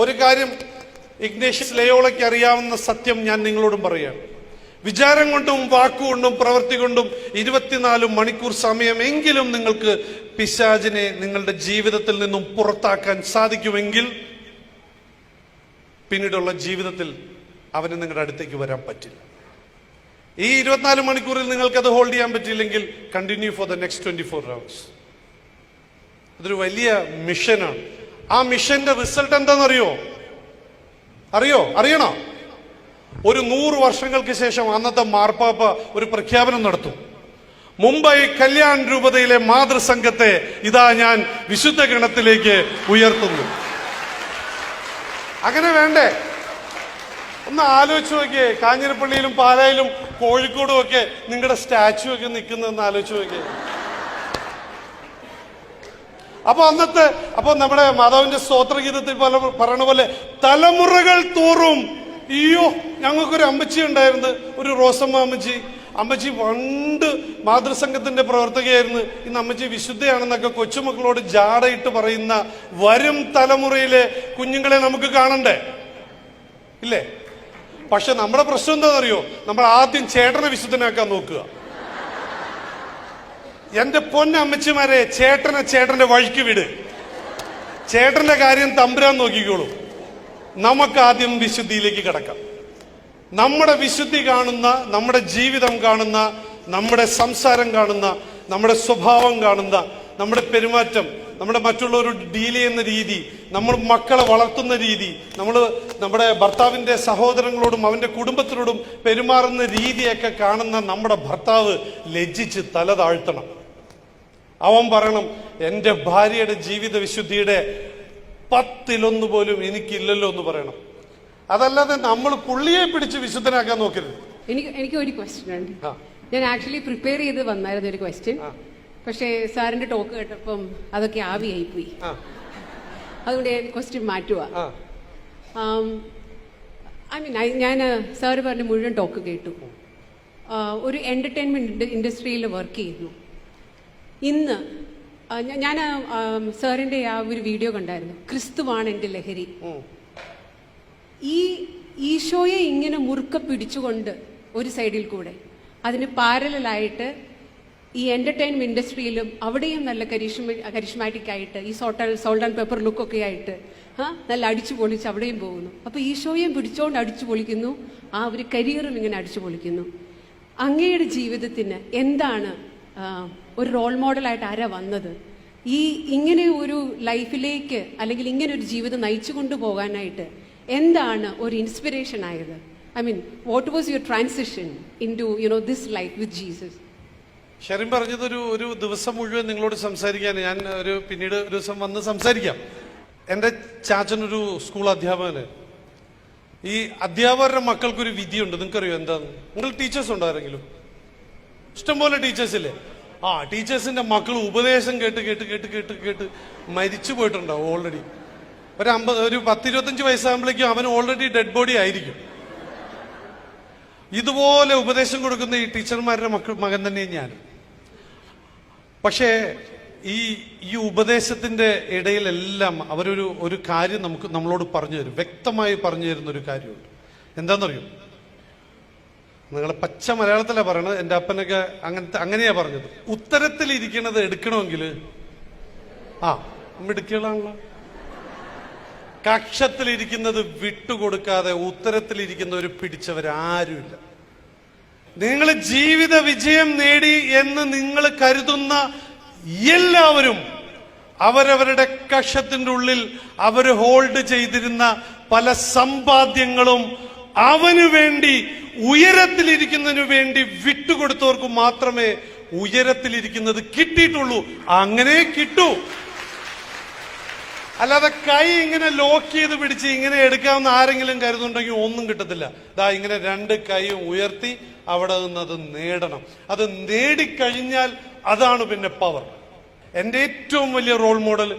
ഒരു കാര്യം ഇഗ്നേഷ്യസ് ലയോളയ്ക്ക് അറിയാവുന്ന സത്യം ഞാൻ നിങ്ങളോടും പറയുകയാണ്. വിചാരം കൊണ്ടും വാക്കുകൊണ്ടും പ്രവൃത്തി കൊണ്ടും 24 മണിക്കൂർ സമയമെങ്കിലും നിങ്ങൾക്ക് പിശാചിനെ നിങ്ങളുടെ ജീവിതത്തിൽ നിന്നും പുറത്താക്കാൻ സാധിക്കുമെങ്കിൽ പിന്നീടുള്ള ജീവിതത്തിൽ അവന് നിങ്ങളുടെ അടുത്തേക്ക് വരാൻ പറ്റില്ല. ഈ 24 മണിക്കൂറിൽ നിങ്ങൾക്കത് ഹോൾഡ് ചെയ്യാൻ പറ്റിയില്ലെങ്കിൽ continue for the next 24 hours. അതൊരു വലിയ മിഷനാണ്. ആ മിഷന്റെ റിസൾട്ട് എന്താണെന്നറിയോ? അറിയണോ? ഒരു 100 വർഷങ്ങൾക്ക് ശേഷം അന്നത്തെ മാർപ്പാപ്പ ഒരു പ്രഖ്യാപനം നടത്തും. മുംബൈ കല്യാൺ രൂപതയിലെ മാതൃസംഘത്തെ ഇതാ ഞാൻ വിശുദ്ധ ഗണത്തിലേക്ക് ഉയർത്തുന്നു. അങ്ങനെ വേണ്ടേ? ഒന്ന് ആലോചിച്ച് നോക്കിയേ. കാഞ്ഞിരപ്പള്ളിയിലും പാലായിലും കോഴിക്കോടും ഒക്കെ നിങ്ങളുടെ സ്റ്റാച്ചു ഒക്കെ നിൽക്കുന്നതെന്ന് ആലോചിച്ച് നോക്കിയേ. അപ്പൊ നമ്മുടെ മാതാവിന്റെ സ്തോത്രഗീതത്തിൽ പറയണ പോലെ തലമുറകൾ തോറും അയ്യോ ഞങ്ങൾക്കൊരു അമ്മച്ചി ഉണ്ടായിരുന്നു, ഒരു റോസമ്മ അമ്മച്ചി. അമ്മച്ചി പണ്ട് മാതൃസംഘത്തിന്റെ പ്രവർത്തകയായിരുന്നു. ഇന്ന് അമ്മച്ചി വിശുദ്ധയാണെന്നൊക്കെ കൊച്ചുമക്കളോട് ജാടയിട്ട് പറയുന്ന വരും തലമുറയിലെ കുഞ്ഞുങ്ങളെ നമുക്ക് കാണണ്ടേ? ഇല്ലേ? പക്ഷെ നമ്മുടെ പ്രശ്നം എന്താണെന്നറിയോ? നമ്മൾ ആദ്യം ചേട്ടനെ വിശുദ്ധനാക്കാൻ നോക്കുക. എന്റെ പൊന്നമ്മച്ചിമാരെ, ചേട്ടന്റെ വഴിക്ക് വിട്. ചേട്ടന്റെ കാര്യം തമ്പുരാൻ നോക്കിക്കോളൂ. നമുക്ക് ആദ്യം വിശുദ്ധിയിലേക്ക് കിടക്കാം. നമ്മുടെ വിശുദ്ധി കാണുന്ന, നമ്മുടെ ജീവിതം കാണുന്ന, നമ്മുടെ സംസാരം കാണുന്ന, നമ്മുടെ സ്വഭാവം കാണുന്ന, നമ്മുടെ പെരുമാറ്റം, നമ്മുടെ മറ്റുള്ളവരോട് ഡീൽ ചെയ്യുന്ന രീതി, നമ്മൾ മക്കളെ വളർത്തുന്ന രീതി, നമ്മുടെ ഭർത്താവിന്റെ സഹോദരങ്ങളോടും അവന്റെ കുടുംബത്തിനോടും പെരുമാറുന്ന രീതിയൊക്കെ കാണുന്ന നമ്മുടെ ഭർത്താവ് ലജ്ജിച്ച് തല താഴ്ത്തണം. അവൻ പറയണം, എന്റെ ഭാര്യയുടെ ജീവിത വിശുദ്ധിയുടെ 10-1 പോലും എനിക്കില്ലല്ലോ എന്ന് പറയണം. അതല്ലാതെ നമ്മൾ പുള്ളിയെ പിടിച്ച് വിശുദ്ധനാക്കാൻ നോക്കരുത്. എനിക്ക് ഒരു ക്വസ്റ്റ്യൻ ഉണ്ട്. ഞാൻ ആക്ച്വലി പ്രിപ്പയർ ചെയ്ത് വന്നായിരുന്നു ഒരു ക്വസ്റ്റ്യൻ. പക്ഷേ സാറിന്റെ ടോക്ക് കേട്ടപ്പം അതൊക്കെ ആവിയായി പോയി. അതുകൊണ്ട് ഞാൻ ക്വസ്റ്റ്യൻ മാറ്റുക. ഞാൻ സാറ് പറഞ്ഞ മുഴുവൻ ടോക്ക് കേട്ടു. ഒരു എന്റർടൈൻമെന്റ് ഇൻഡസ്ട്രിയിൽ വർക്ക് ചെയ്യുന്നു. ഇന്ന് ഞാൻ സാറിന്റെ ആ ഒരു വീഡിയോ കണ്ടായിരുന്നു, ക്രിസ്തുവാണ് എന്റെ ലഹരി. ഈ ഈശോയെ ഇങ്ങനെ മുറുക്ക പിടിച്ചുകൊണ്ട് ഒരു സൈഡിൽ കൂടെ അതിന് പാരലായിട്ട് ഈ എന്റർടൈൻമെന്റ് ഇൻഡസ്ട്രിയിലും അവിടെയും നല്ല കരിഷ്മാറ്റിക് ആയിട്ട് ഈ സോൾട്ട് ആൻഡ് പെപ്പർ ലുക്കൊക്കെ ആയിട്ട് നല്ല അടിച്ചു പൊളിച്ച് അവിടെയും പോകുന്നു. അപ്പൊ ഈശോയെയും പിടിച്ചോണ്ട് അടിച്ചു പൊളിക്കുന്നു, ആ ഒരു കരിയറും ഇങ്ങനെ അടിച്ചു പൊളിക്കുന്നു. അങ്ങയുടെ ജീവിതത്തിന് എന്താണ് ഒരു റോൾ മോഡലായിട്ട് ആരാ വന്നത്? ഇങ്ങനെ ഒരു ലൈഫിലേക്ക് അല്ലെങ്കിൽ ഇങ്ങനെ ഒരു ജീവിതം നയിച്ചു കൊണ്ടുപോകാനായിട്ട് എന്താണ് ഒരു ഇൻസ്പിറേഷൻ ആയത്? What was your transition into this life with Jesus? Sherin പറഞ്ഞത് ഒരു ദിവസം മുഴുവൻ നിങ്ങളോട് സംസാരിക്കാൻ ഞാൻ പിന്നീട് ഒരു ദിവസം വന്ന് സംസാരിക്കാം. എൻ്റെ ചാച്ചനൊരു സ്കൂൾ അധ്യാപകന്. ഈ അധ്യാപകരുടെ മക്കൾക്കൊരു വിധിയുണ്ട്. നിങ്ങൾക്കറിയോ എന്താന്ന്? നിങ്ങൾ ടീച്ചേഴ്സ് ഉണ്ടോ ആരെങ്കിലും? ഇഷ്ടംപോലെ ടീച്ചേഴ്സ് ഇല്ലേ? ടീച്ചേഴ്സിന്റെ മക്കൾ ഉപദേശം കേട്ട് മരിച്ചു പോയിട്ടുണ്ടാവും ഓൾറെഡി. ഒരു 10-25 വയസ്സാകുമ്പോഴേക്കും അവൻ ഓൾറെഡി ഡെഡ് ബോഡി ആയിരിക്കും. ഇതുപോലെ ഉപദേശം കൊടുക്കുന്ന ഈ ടീച്ചർമാരുടെ മകൻ തന്നെ ഞാൻ. പക്ഷേ ഈ ഉപദേശത്തിന്റെ ഇടയിലെല്ലാം അവരൊരു കാര്യം നമ്മളോട് പറഞ്ഞു തരും, വ്യക്തമായി പറഞ്ഞു തരുന്ന ഒരു കാര്യമുണ്ട്. എന്താണെന്നറിയോ? നിങ്ങളെ പച്ച മലയാളത്തിലാ പറയണത്. എൻ്റെ അപ്പനൊക്കെ അങ്ങനെയാ പറഞ്ഞത്. ഉത്തരത്തിലിരിക്കണത് എടുക്കണമെങ്കിൽ മിടുക്കുകളാണല്ലോ. കക്ഷത്തിലിരിക്കുന്നത് വിട്ടുകൊടുക്കാതെ ഉത്തരത്തിലിരിക്കുന്നവർ പിടിച്ചവരാരുമില്ല. നിങ്ങൾ ജീവിത വിജയം നേടി എന്ന് നിങ്ങൾ കരുതുന്ന എല്ലാവരും അവരവരുടെ കക്ഷത്തിന്റെ ഉള്ളിൽ അവർ ഹോൾഡ് ചെയ്തിരുന്ന പല സമ്പാദ്യങ്ങളും അവനു വേണ്ടി, ഉയരത്തിലിരിക്കുന്നതിനു വേണ്ടി വിട്ടുകൊടുത്തവർക്ക് മാത്രമേ ഉയരത്തിലിരിക്കുന്നത് കിട്ടിയിട്ടുള്ളൂ. അങ്ങനെ കിട്ടൂ. അല്ലാതെ കൈ ഇങ്ങനെ ലോക്ക് ചെയ്ത് പിടിച്ച് ഇങ്ങനെ എടുക്കാവുന്ന ആരെങ്കിലും കരുതുന്നുണ്ടെങ്കിൽ ഒന്നും കിട്ടത്തില്ല. ഇങ്ങനെ 2 കൈയും ഉയർത്തി അവിടെ നിന്ന് അത് നേടണം. അത് നേടിക്കഴിഞ്ഞാൽ അതാണ് പിന്നെ പവർ. എൻ്റെ ഏറ്റവും വലിയ റോൾ മോഡൽ,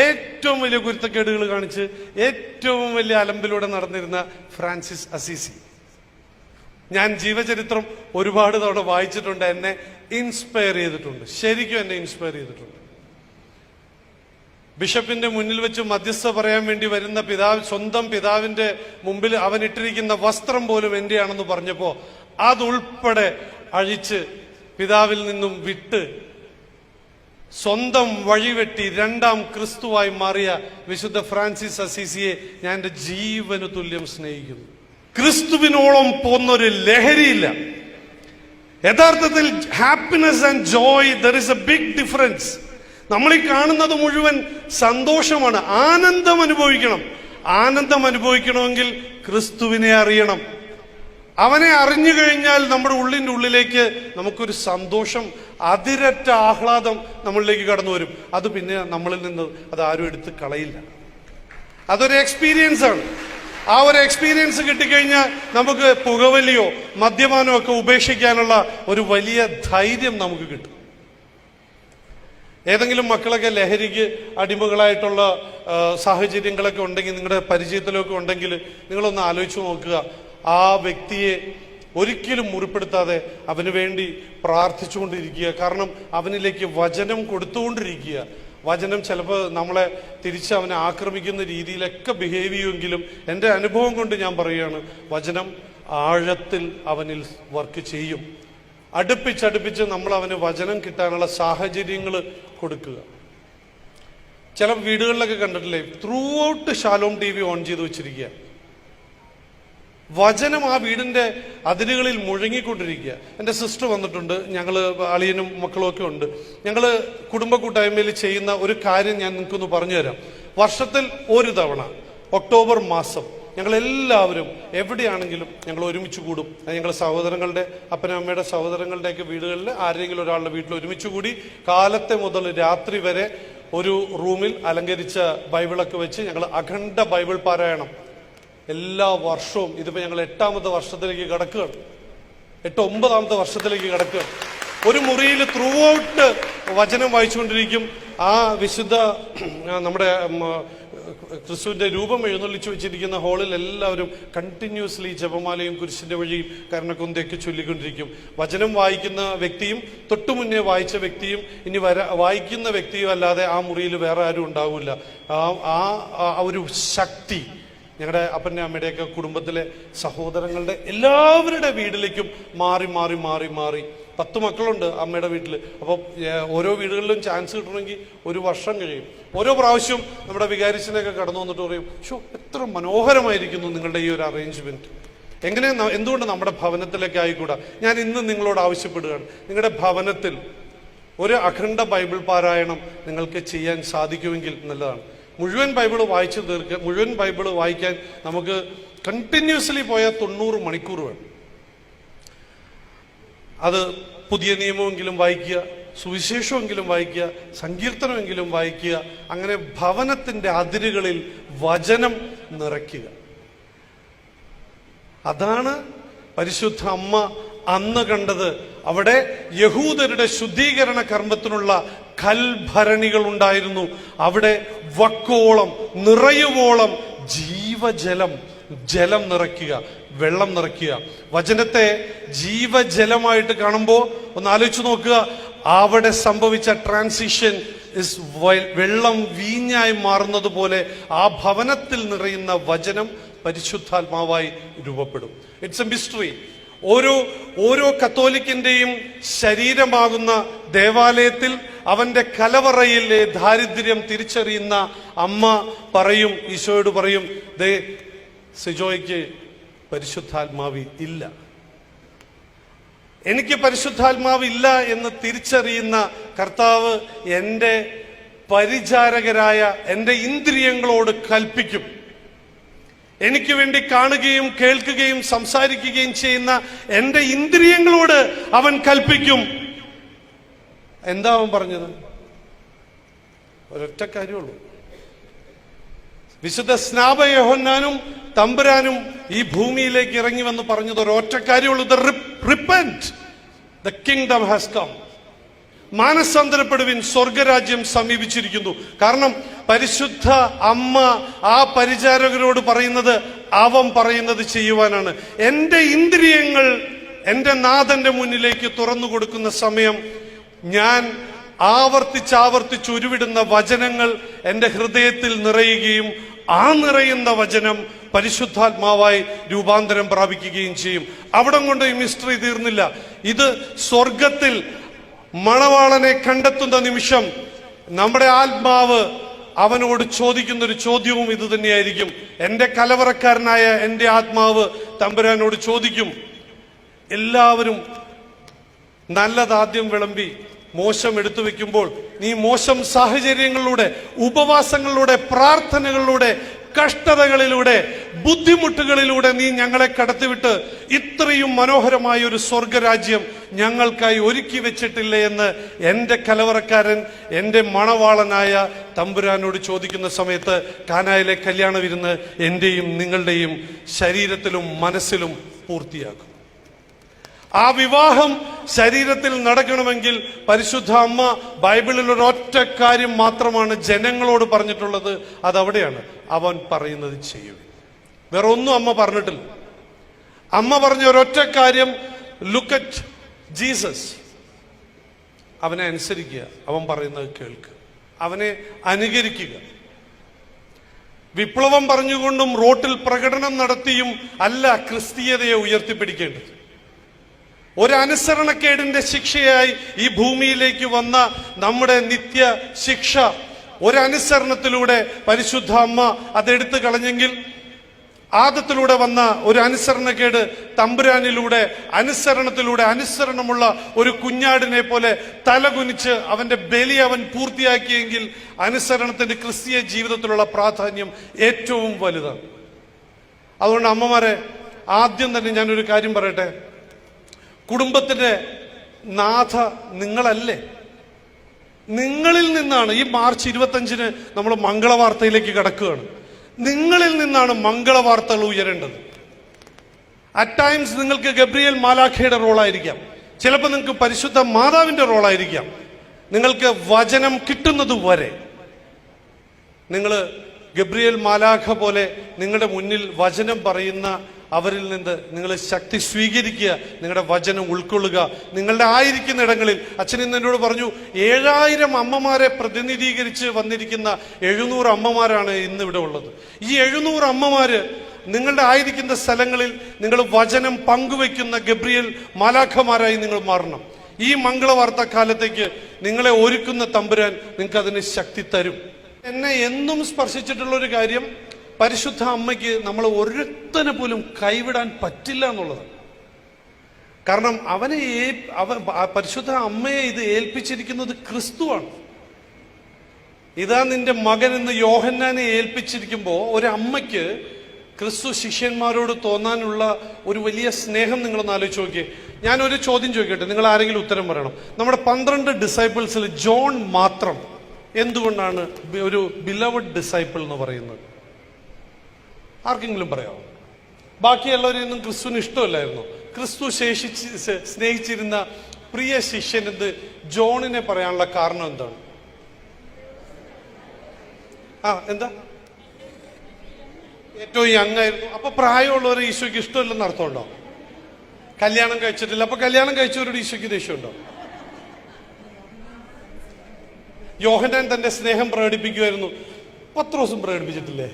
ഏറ്റവും വലിയ കുരുത്തക്കേടുകൾ കാണിച്ച് ഏറ്റവും വലിയ അലമ്പിലൂടെ നടന്നിരുന്ന ഫ്രാൻസിസ് അസീസി. ഞാൻ ജീവചരിത്രം ഒരുപാട് തവണ വായിച്ചിട്ടുണ്ട്. എന്നെ ഇൻസ്പയർ ചെയ്തിട്ടുണ്ട്. ശരിക്കും എന്നെ ഇൻസ്പയർ ചെയ്തിട്ടുണ്ട്. ബിഷപ്പിന്റെ മുന്നിൽ വെച്ച് മധ്യസ്ഥ പറയാൻ വേണ്ടി വരുന്ന സ്വന്തം പിതാവിന്റെ മുമ്പിൽ അവൻ ഇട്ടിരിക്കുന്ന വസ്ത്രം പോലും എന്റെയാണെന്ന് പറഞ്ഞപ്പോ അതുൾപ്പെടെ അഴിച്ച് പിതാവിൽ നിന്നും വിട്ട് സ്വന്തം വഴിവെട്ടി രണ്ടാം ക്രിസ്തുവായി മാറിയ വിശുദ്ധ ഫ്രാൻസിസ് അസീസിയെ ഞാൻ എന്റെ ജീവന് തുല്യം സ്നേഹിക്കുന്നു. ക്രിസ്തുവിനോളം പോന്നൊരു ലഹരിയില്ല. യഥാർത്ഥത്തിൽ happiness and joy, there is a big difference. നമ്മൾ ഈ കാണുന്നത് മുഴുവൻ സന്തോഷമാണ്. ആനന്ദം അനുഭവിക്കണം. ആനന്ദം അനുഭവിക്കണമെങ്കിൽ ക്രിസ്തുവിനെ അറിയണം. അവനെ അറിഞ്ഞു കഴിഞ്ഞാൽ നമ്മുടെ ഉള്ളിൻ്റെ ഉള്ളിലേക്ക് നമുക്കൊരു സന്തോഷം, അതിരറ്റ ആഹ്ലാദം നമ്മളിലേക്ക് കടന്നു വരും. അത് പിന്നെ നമ്മളിൽ നിന്ന് അത് ആരും എടുത്ത് കളയില്ല. അതൊരു എക്സ്പീരിയൻസ് ആണ്. ആ ഒരു എക്സ്പീരിയൻസ് കിട്ടിക്കഴിഞ്ഞാൽ നമുക്ക് പുകവലിയോ മദ്യപാനോ ഒക്കെ ഉപേക്ഷിക്കാനുള്ള ഒരു വലിയ ധൈര്യം നമുക്ക് കിട്ടും. ഏതെങ്കിലും മക്കളൊക്കെ ലഹരിക്ക് അടിമകളായിട്ടുള്ള സാഹചര്യങ്ങളൊക്കെ ഉണ്ടെങ്കിൽ, നിങ്ങളുടെ പരിചയത്തിലൊക്കെ ഉണ്ടെങ്കിൽ നിങ്ങളൊന്ന് ആലോചിച്ച് നോക്കുക. ആ വ്യക്തിയെ ഒരിക്കലും മുറിപ്പെടുത്താതെ അവന് വേണ്ടി പ്രാർത്ഥിച്ചുകൊണ്ടിരിക്കുക. കാരണം അവനിലേക്ക് വചനം കൊടുത്തുകൊണ്ടിരിക്കുക. വചനം ചിലപ്പോൾ നമ്മളെ തിരിച്ച് അവനെ ആക്രമിക്കുന്ന രീതിയിലൊക്കെ ബിഹേവ് ചെയ്യുമെങ്കിലും എൻ്റെ അനുഭവം കൊണ്ട് ഞാൻ പറയുകയാണ്, വചനം ആഴത്തിൽ അവനിൽ വർക്ക് ചെയ്യും. അടുപ്പിച്ചടുപ്പിച്ച് നമ്മൾ അവന് വചനം കിട്ടാനുള്ള സാഹചര്യങ്ങൾ കൊടുക്കുക. ചില വീടുകളിലൊക്കെ കണ്ടിട്ടില്ലേ, through out Shalom TV on ചെയ്ത് വെച്ചിരിക്കുക. വചനം ആ വീടിന്റെ അതിരുകളിൽ മുഴങ്ങിക്കൊണ്ടിരിക്കുക. എൻ്റെ സിസ്റ്റർ വന്നിട്ടുണ്ട്, ഞങ്ങൾ അളിയനും മക്കളും ഒക്കെ ഉണ്ട്. ഞങ്ങൾ കുടുംബ കൂട്ടായ്മയിൽ ചെയ്യുന്ന ഒരു കാര്യം ഞാൻ നിങ്ങൾക്കൊന്ന് പറഞ്ഞുതരാം. വർഷത്തിൽ ഒരു തവണ ഒക്ടോബർ മാസം ഞങ്ങളെല്ലാവരും എവിടെയാണെങ്കിലും ഞങ്ങൾ ഒരുമിച്ച് കൂടും. ഞങ്ങൾ സഹോദരങ്ങളുടെ, അപ്പനമ്മയുടെ സഹോദരങ്ങളുടെയൊക്കെ വീടുകളിൽ ആരെങ്കിലും ഒരാളുടെ വീട്ടിൽ ഒരുമിച്ച് കൂടി കാലത്തെ മുതൽ രാത്രി വരെ ഒരു റൂമിൽ അലങ്കരിച്ച ബൈബിളൊക്കെ വെച്ച് ഞങ്ങൾ അഖണ്ഡ ബൈബിൾ പാരായണം എല്ലാ വർഷവും. ഇതിപ്പോൾ ഞങ്ങൾ 8ാമത്തെ വർഷത്തിലേക്ക് കടക്കുകയാണ്. 8-9ാമത്തെ വർഷത്തിലേക്ക് കടക്കുകയാണ്. ഒരു മുറിയിൽ ത്രൂ ഔട്ട് വചനം വായിച്ചുകൊണ്ടിരിക്കും. ആ വിശുദ്ധ നമ്മുടെ ക്രിസ്തുവിന്റെ രൂപം എഴുന്നള്ളിച്ചു വെച്ചിരിക്കുന്ന ഹാളിൽ എല്ലാവരും കണ്ടിന്യൂസ്ലി ജപമാലയും കുരിശിന്റെ വഴിയും കരുണക്കൊന്തയൊക്കെ ചൊല്ലിക്കൊണ്ടിരിക്കും. വചനം വായിക്കുന്ന വ്യക്തിയും തൊട്ടുമുന്നേ വായിച്ച വ്യക്തിയും ഇനി വായിക്കുന്ന വ്യക്തിയും അല്ലാതെ ആ മുറിയിൽ വേറെ ആരും ഉണ്ടാവില്ല. ആ ഒരു ശക്തി ഞങ്ങളുടെ അപ്പൻ്റെ അമ്മയുടെയൊക്കെ കുടുംബത്തിലെ സഹോദരങ്ങളുടെ എല്ലാവരുടെ വീട്ടിലേക്കും മാറി മാറി മാറി മാറി 10 മക്കളുണ്ട് അമ്മയുടെ വീട്ടിൽ. അപ്പോൾ ഓരോ വീടുകളിലും ചാൻസ് കിട്ടണമെങ്കിൽ ഒരു വർഷം കഴിയും. ഓരോ പ്രാവശ്യവും നമ്മുടെ വികാരിച്ചനൊക്കെ കടന്നു വന്നിട്ട് പറയും, ഷോ എത്ര മനോഹരമായിരിക്കുന്നു നിങ്ങളുടെ ഈ ഒരു അറേഞ്ച്മെന്റ്, എന്തുകൊണ്ട് നമ്മുടെ ഭവനത്തിലേക്ക് ആയിക്കൂടാ? ഞാൻ ഇന്ന് നിങ്ങളോട് ആവശ്യപ്പെടുകയാണ്, നിങ്ങളുടെ ഭവനത്തിൽ ഒരു അഖണ്ഡ ബൈബിൾ പാരായണം നിങ്ങൾക്ക് ചെയ്യാൻ സാധിക്കുമെങ്കിൽ നല്ലതാണ്. മുഴുവൻ ബൈബിള് വായിച്ചു തീർക്കുക. മുഴുവൻ ബൈബിള് വായിക്കാൻ നമുക്ക് കണ്ടിന്യൂസ്ലി പോയാൽ 90 മണിക്കൂർ വേണം. അത് പുതിയ നിയമമെങ്കിലും വായിക്കുക, സുവിശേഷമെങ്കിലും വായിക്കുക, സങ്കീർത്തനമെങ്കിലും വായിക്കുക. അങ്ങനെ ഭവനത്തിന്റെ അതിരുകളിൽ വചനം നിറയ്ക്കുക. അതാണ് പരിശുദ്ധ അമ്മ അന്ന് കണ്ടത്. അവിടെ യഹൂദരുടെ ശുദ്ധീകരണ കർമ്മത്തിനുള്ള കൽഭരണികൾ ഉണ്ടായിരുന്നു. അവിടെ വക്കോളം നിറയുവോളം ജലം നിറയ്ക്കുക, വെള്ളം നിറയ്ക്കുക. വചനത്തെ ജീവജലമായിട്ട് കാണുമ്പോൾ ഒന്ന് ആലോചിച്ച് നോക്കുക. അവിടെ സംഭവിച്ച ട്രാൻസിഷൻ വെള്ളം വീഞ്ഞായി മാറുന്നത് പോലെ ആ ഭവനത്തിൽ നിറയുന്ന വചനം പരിശുദ്ധാത്മാവായി രൂപപ്പെടും. It's A mystery. ഓരോ കത്തോലിക്കിന്റെയും ശരീരമാകുന്ന ദേവാലയത്തിൽ അവന്റെ കലവറയിലെ ദാരിദ്ര്യം തിരിച്ചറിയുന്ന അമ്മ പറയും, ഈശോയോട് പറയും, ദേ സിജോയ്ക്ക് പരിശുദ്ധാത്മാവ് ഇല്ല. എനിക്ക് പരിശുദ്ധാത്മാവ് ഇല്ല എന്ന് തിരിച്ചറിയുന്ന കർത്താവ് എൻ്റെ പരിചാരകരായ എൻ്റെ ഇന്ദ്രിയങ്ങളോട് കൽപ്പിക്കും. എനിക്ക് വേണ്ടി കാണുകയും കേൾക്കുകയും സംസാരിക്കുകയും ചെയ്യുന്ന എൻ്റെ ഇന്ദ്രിയങ്ങളോട് അവൻ കൽപ്പിക്കും. എന്താ അവൻ പറഞ്ഞത്? ഒരൊറ്റ കാര്യമുള്ളൂ. വിശുദ്ധ സ്നാപക യോഹന്നാനും തമ്പുരാനും ഈ ഭൂമിയിലേക്ക് ഇറങ്ങി വന്ന് പറഞ്ഞത് ഒരൊറ്റ കാര്യമുള്ളൂ, repent, the kingdom has come. മാനസാന്തരപ്പെടുവിൻ, സ്വർഗരാജ്യം സമീപിച്ചിരിക്കുന്നു. കാരണം പരിശുദ്ധ അമ്മ ആ പരിചാരകരോട് പറയുന്നത് അവൻ പറയുന്നത് ചെയ്യുവാനാണ്. എൻ്റെ ഇന്ദ്രിയങ്ങൾ എൻ്റെ നാഥന്റെ മുന്നിലേക്ക് തുറന്നു കൊടുക്കുന്ന സമയം ഞാൻ ആവർത്തിച്ചാവർത്തിച്ച് ഉരുവിടുന്ന വചനങ്ങൾ എൻ്റെ ഹൃദയത്തിൽ നിറയുകയും ആ നിറയുന്ന വചനം പരിശുദ്ധാത്മാവായി രൂപാന്തരം പ്രാപിക്കുകയും ചെയ്യും. അവിടം കൊണ്ട് ഈ മിസ്റ്ററി തീർന്നില്ല. ഇത് സ്വർഗത്തിൽ മണവാളനെ കണ്ടെത്തുന്ന നിമിഷം നമ്മുടെ ആത്മാവ് അവനോട് ചോദിക്കുന്ന ഒരു ചോദ്യവും ഇത് തന്നെയായിരിക്കും. എൻ്റെ കലവറക്കാരനായ എൻ്റെ ആത്മാവ് തമ്പുരാനോട് ചോദിക്കും, എല്ലാവരും നല്ലതാദ്യം വിളമ്പി മോശം എടുത്തു വെക്കുമ്പോൾ നീ മോശം സാഹചര്യങ്ങളിലൂടെ, ഉപവാസങ്ങളിലൂടെ, പ്രാർത്ഥനകളിലൂടെ, കഷ്ടതകളിലൂടെ, ബുദ്ധിമുട്ടുകളിലൂടെ നീ ഞങ്ങളെ കടത്തിവിട്ട് ഇത്രയും മനോഹരമായ ഒരു സ്വർഗരാജ്യം ഞങ്ങൾക്കായി ഒരുക്കി വെച്ചിട്ടില്ലേ എന്ന് എൻ്റെ കലവറക്കാരൻ, എൻ്റെ മണവാളനായ തമ്പുരാനോട് ചോദിക്കുന്ന സമയത്ത് കാനായിലെ കല്യാണ വിരുന്ന് എൻ്റെയും നിങ്ങളുടെയും ശരീരത്തിലും മനസ്സിലും പൂർത്തിയാക്കും. ആ വിവാഹം ശരീരത്തിൽ നടക്കണമെങ്കിൽ പരിശുദ്ധ അമ്മ ബൈബിളിൽ ഒരൊറ്റ കാര്യം മാത്രമാണ് ജനങ്ങളോട് പറഞ്ഞിട്ടുള്ളത്. അതവിടെയാണ്, അവൻ പറയുന്നത് ചെയ്യും. വേറെ ഒന്നും അമ്മ പറഞ്ഞിട്ടില്ല. അമ്മ പറഞ്ഞ ഒരൊറ്റ കാര്യം, ലുക്ക് അറ്റ് ജീസസ്. അവനെ അനുസരിക്കുക, അവൻ പറയുന്നത് കേൾക്കുക, അവനെ അനുകരിക്കുക. വിപ്ലവം പറഞ്ഞുകൊണ്ടും റോട്ടിൽ പ്രകടനം നടത്തിയും അല്ല ക്രിസ്തീയതയെ ഉയർത്തിപ്പിടിക്കേണ്ടത്. ഒരനുസരണക്കേടിന്റെ ശിക്ഷയായി ഈ ഭൂമിയിലേക്ക് വന്ന നമ്മുടെ നിത്യ ശിക്ഷ ഒരനുസരണത്തിലൂടെ പരിശുദ്ധ അമ്മ അതെടുത്തു കളഞ്ഞെങ്കിൽ, ആദത്തിലൂടെ വന്ന ഒരു അനുസരണക്കേട് തമ്പുരാനിലൂടെ അനുസരണത്തിലൂടെ അനുസരണമുള്ള ഒരു കുഞ്ഞാടിനെ പോലെ തലകുനിച്ച് അവന്റെ ബലി അവൻ പൂർത്തിയാക്കിയെങ്കിൽ അനുസരണത്തിന്റെ ക്രിസ്തീയ ജീവിതത്തിലുള്ള പ്രാധാന്യം ഏറ്റവും വലുതാണ്. അതുകൊണ്ട് അമ്മമാരെ, ആദ്യം തന്നെ ഞാനൊരു കാര്യം പറയട്ടെ. കുടുംബത്തിന്റെ നാഥ നിങ്ങളല്ലേ? നിങ്ങളിൽ നിന്നാണ് ഈ മാർച്ച് 25-ന് നമ്മൾ മംഗളവാർത്തയിലേക്ക് കടക്കുകയാണ്. നിങ്ങളിൽ നിന്നാണ് മംഗളവാർത്തകൾ ഉയരേണ്ടത്. അറ്റ് ടൈംസ് നിങ്ങൾക്ക് ഗബ്രിയേൽ മാലാഖയുടെ റോളായിരിക്കാം, ചിലപ്പോൾ നിങ്ങൾക്ക് പരിശുദ്ധ മാതാവിന്റെ റോളായിരിക്കാം. നിങ്ങൾക്ക് വചനം കിട്ടുന്നത് വരെ നിങ്ങൾ ഗബ്രിയേൽ മാലാഖ പോലെ നിങ്ങളുടെ മുന്നിൽ വചനം പറയുന്ന അവരിൽ നിന്ന് നിങ്ങൾ ശക്തി സ്വീകരിക്കുക, നിങ്ങളുടെ വചനം ഉൾക്കൊള്ളുക. നിങ്ങളുടെ ആയിരിക്കുന്ന ഇടങ്ങളിൽ, അച്ഛൻ ഇന്ന് എന്നോട് പറഞ്ഞു, 7000 അമ്മമാരെ പ്രതിനിധീകരിച്ച് വന്നിരിക്കുന്ന 700 അമ്മമാരാണ് ഇന്ന് ഇവിടെ ഉള്ളത്. ഈ 700 അമ്മമാര് നിങ്ങളുടെ ആയിരിക്കുന്ന സ്ഥലങ്ങളിൽ നിങ്ങൾ വചനം പങ്കുവെക്കുന്ന ഗബ്രിയേൽ മാലാഖമാരായി നിങ്ങൾ മാറണം. ഈ മംഗളവാർത്ത കാലത്തേക്ക് നിങ്ങളെ ഒരുക്കുന്ന തമ്പുരാൻ നിങ്ങൾക്ക് അതിന് ശക്തി തരും. എന്നെ എന്നും സ്പർശിച്ചിട്ടുള്ള ഒരു കാര്യം, പരിശുദ്ധ അമ്മയ്ക്ക് നമ്മൾ ഒരുത്തനെ പോലും കൈവിടാൻ പറ്റില്ല എന്നുള്ളതാണ്. കാരണം പരിശുദ്ധ അമ്മയെ ഇത് ഏൽപ്പിച്ചിരിക്കുന്നത് ക്രിസ്തുവാണ്. ഇതാ നിന്റെ മകൻ എന്ന് യോഹന്നാനെ ഏൽപ്പിച്ചിരിക്കുമ്പോൾ ഒരമ്മയ്ക്ക് ക്രിസ്തു ശിഷ്യന്മാരോട് തോന്നാനുള്ള ഒരു വലിയ സ്നേഹം നിങ്ങളൊന്ന് ആലോചിച്ച് നോക്കിയേ. ഞാനൊരു ചോദ്യം ചോദിക്കട്ടെ, നിങ്ങൾ ആരെങ്കിലും ഉത്തരം പറയണം. നമ്മുടെ 12 ഡിസൈപ്പിൾസിൽ ജോൺ മാത്രം എന്തുകൊണ്ടാണ് ഒരു ബിലവഡ് ഡിസൈപ്പിൾ എന്ന് പറയുന്നത്? ആർക്കെങ്കിലും പറയാമോ? ബാക്കിയുള്ളവരെയൊന്നും ക്രിസ്തുവിന് ഇഷ്ടമല്ലായിരുന്നു. ക്രിസ്തു സ്നേഹിച്ചിരുന്ന പ്രിയ ശിഷ്യൻ എന്ത് ജോണിനെ പറയാനുള്ള കാരണം എന്താണ്? എന്താ? ഏറ്റവും യങ് ആയിരുന്നു. അപ്പൊ പ്രായമുള്ളവരെ ഈശോയ്ക്ക് ഇഷ്ടമില്ലെന്ന് അർത്ഥമുണ്ടോ? കല്യാണം കഴിച്ചിട്ടില്ല, അപ്പൊ കല്യാണം കഴിച്ചവരോട് ഈശോയ്ക്ക് ദേഷ്യമുണ്ടോ? യോഹന്നാൻ തന്റെ സ്നേഹം പ്രകടിപ്പിക്കുമായിരുന്നു, പത്രോസും പ്രകടിപ്പിച്ചിട്ടില്ലേ?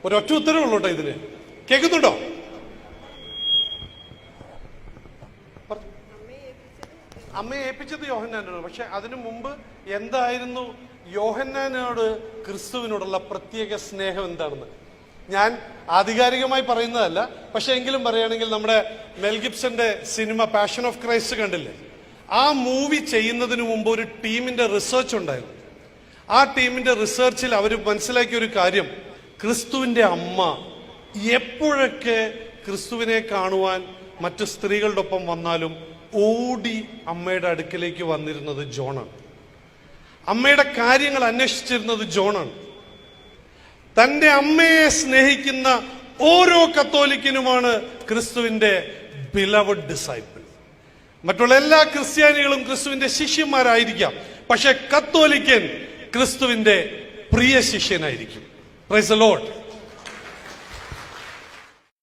ഒരൊറ്റ ഉത്തരവുള്ളൂ കേട്ടോ ഇതിന്. കേൾക്കുന്നുണ്ടോ? അമ്മയെ ഏൽപ്പിച്ചത് യോഹന്നാനാണ്. പക്ഷെ അതിനു മുമ്പ് എന്തായിരുന്നു യോഹന്നാനോട് ക്രിസ്തുവിനോടുള്ള പ്രത്യേക സ്നേഹം എന്താണെന്ന് ഞാൻ ആധികാരികമായി പറയുന്നതല്ല. പക്ഷെ എങ്കിലും പറയുകയാണെങ്കിൽ, നമ്മുടെ മെൽ ഗിബ്സന്റെ സിനിമ പാഷൻ ഓഫ് ക്രൈസ്റ്റ് കണ്ടില്ലേ? ആ മൂവി ചെയ്യുന്നതിന് മുമ്പ് ഒരു ടീമിന്റെ റിസർച്ച് ഉണ്ടായിരുന്നു. ആ ടീമിന്റെ റിസർച്ചിൽ അവർ മനസ്സിലാക്കിയ ഒരു കാര്യം, ക്രിസ്തുവിന്റെ അമ്മ എപ്പോഴൊക്കെ ക്രിസ്തുവിനെ കാണുവാൻ മറ്റു സ്ത്രീകളുടെ ഒപ്പം വന്നാലും ഓടി അമ്മയുടെ അടുക്കലേക്ക് വന്നിരുന്നത് ജോണാണ്. അമ്മയുടെ കാര്യങ്ങൾ അന്വേഷിച്ചിരുന്നത് ജോണാണ്. തന്റെ അമ്മയെ സ്നേഹിക്കുന്ന ഓരോ കത്തോലിക്കനുമാണ് ക്രിസ്തുവിന്റെ ബിലവഡ് ഡിസൈപ്പിൾ. മറ്റുള്ള എല്ലാ ക്രിസ്ത്യാനികളും ക്രിസ്തുവിന്റെ ശിഷ്യന്മാരായിരിക്കാം, പക്ഷെ കത്തോലിക്കൻ ക്രിസ്തുവിന്റെ പ്രിയ ശിഷ്യനായിരിക്കും. Praise the Lord.